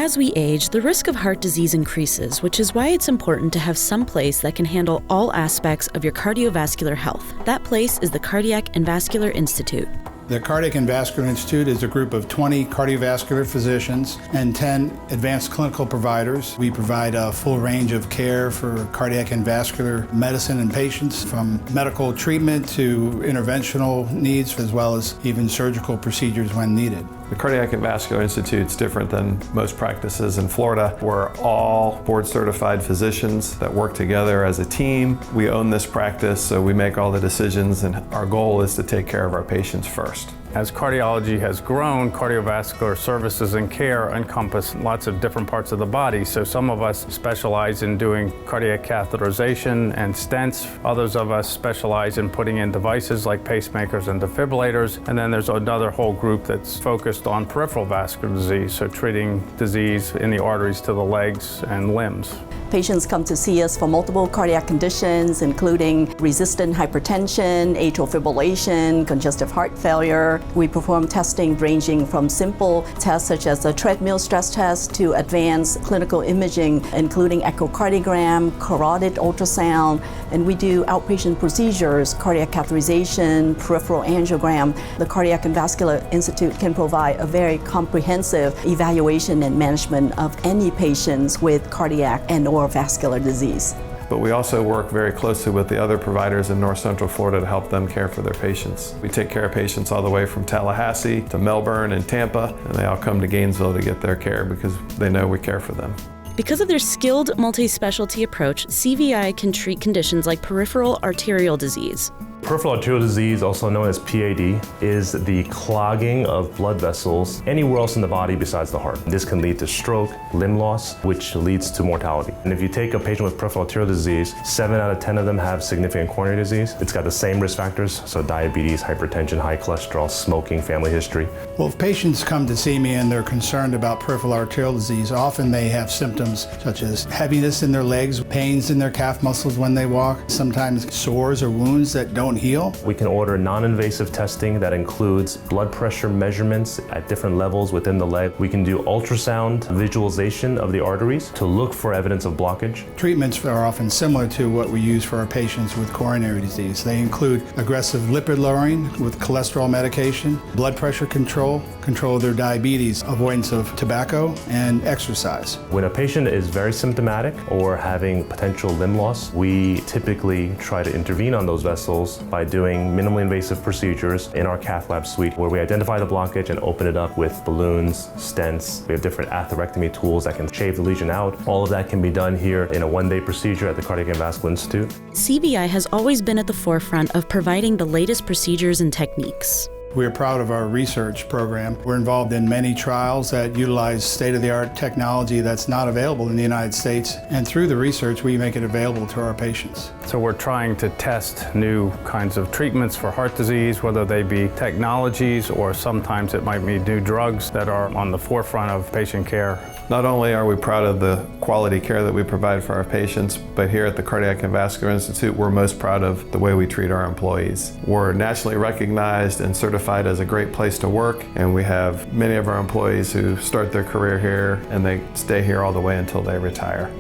As we age, the risk of heart disease increases, which is why it's important to have some place that can handle all aspects of your cardiovascular health. That place is the Cardiac and Vascular Institute. The Cardiac and Vascular Institute is a group of 20 cardiovascular physicians and 10 advanced clinical providers. We provide a full range of care for cardiac and vascular medicine in patients, from medical treatment to interventional needs, as well as even surgical procedures when needed. The Cardiac and Vascular Institute is different than most practices in Florida. We're all board-certified physicians that work together as a team. We own this practice, so we make all the decisions, and our goal is to take care of our patients first. As cardiology has grown, cardiovascular services and care encompass lots of different parts of the body. So some of us specialize in doing cardiac catheterization and stents. Others of us specialize in putting in devices like pacemakers and defibrillators. And then there's another whole group that's focused on peripheral vascular disease, so treating disease in the arteries to the legs and limbs. Patients come to see us for multiple cardiac conditions, including resistant hypertension, atrial fibrillation, congestive heart failure. We perform testing ranging from simple tests such as a treadmill stress test to advanced clinical imaging, including echocardiogram, carotid ultrasound, and we do outpatient procedures, cardiac catheterization, peripheral angiogram. The Cardiac and Vascular Institute can provide a very comprehensive evaluation and management of any patients with cardiac and/or vascular disease. But we also work very closely with the other providers in North Central Florida to help them care for their patients. We take care of patients all the way from Tallahassee to Melbourne and Tampa, and they all come to Gainesville to get their care because they know we care for them. Because of their skilled multi-specialty approach, CVI can treat conditions like peripheral arterial disease. Peripheral arterial disease, also known as PAD, is the clogging of blood vessels anywhere else in the body besides the heart. This can lead to stroke, limb loss, which leads to mortality. And if you take a patient with peripheral arterial disease, 7 out of 10 of them have significant coronary disease. It's got the same risk factors, so diabetes, hypertension, high cholesterol, smoking, family history. Well, if patients come to see me and they're concerned about peripheral arterial disease, often they have symptoms such as heaviness in their legs, pains in their calf muscles when they walk, sometimes sores or wounds that don't heal. We can order non-invasive testing that includes blood pressure measurements at different levels within the leg. We can do ultrasound visualization of the arteries to look for evidence of blockage. Treatments are often similar to what we use for our patients with coronary disease. They include aggressive lipid lowering with cholesterol medication, blood pressure control, control of their diabetes, avoidance of tobacco, and exercise. When a patient is very symptomatic or having potential limb loss, we typically try to intervene on those vessels by doing minimally invasive procedures in our cath lab suite, where we identify the blockage and open it up with balloons, stents. We have different atherectomy tools that can shave the lesion out. All of that can be done here in a one-day procedure at the Cardiac and Vascular Institute. CVI has always been at the forefront of providing the latest procedures and techniques. We're proud of our research program. We're involved in many trials that utilize state-of-the-art technology that's not available in the United States. And through the research, we make it available to our patients. So we're trying to test new kinds of treatments for heart disease, whether they be technologies or sometimes it might be new drugs that are on the forefront of patient care. Not only are we proud of the quality care that we provide for our patients, but here at the Cardiac and Vascular Institute, we're most proud of the way we treat our employees. We're nationally recognized and certified as a great place to work, and we have many of our employees who start their career here and they stay here all the way until they retire.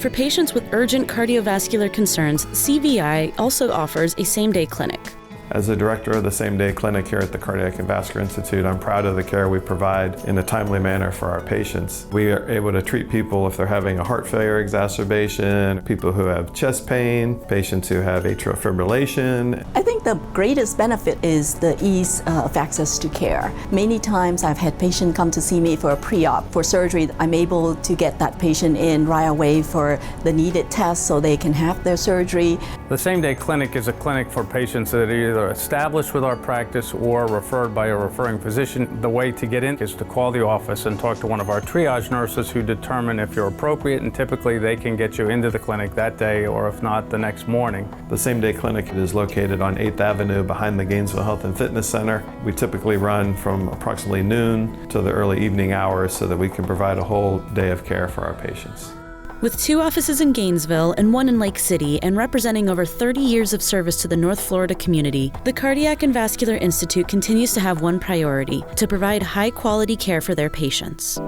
For patients with urgent cardiovascular concerns, CVI also offers a same-day clinic. As the director of the same-day clinic here at the Cardiac and Vascular Institute, I'm proud of the care we provide in a timely manner for our patients. We are able to treat people if they're having a heart failure exacerbation, people who have chest pain, patients who have atrial fibrillation. I think the greatest benefit is the ease of access to care. Many times I've had patients come to see me for a pre-op, for surgery. I'm able to get that patient in right away for the needed tests so they can have their surgery. The same-day clinic is a clinic for patients that are either established with our practice or referred by a referring physician. The way to get in is to call the office and talk to one of our triage nurses who determine if you're appropriate, and typically they can get you into the clinic that day or if not, the next morning. The same-day clinic is located on 8th Avenue behind the Gainesville Health and Fitness Center. We typically run from approximately noon to the early evening hours so that we can provide a whole day of care for our patients. With 2 offices in Gainesville and 1 in Lake City, and representing over 30 years of service to the North Florida community, the Cardiac and Vascular Institute continues to have one priority: to provide high-quality care for their patients.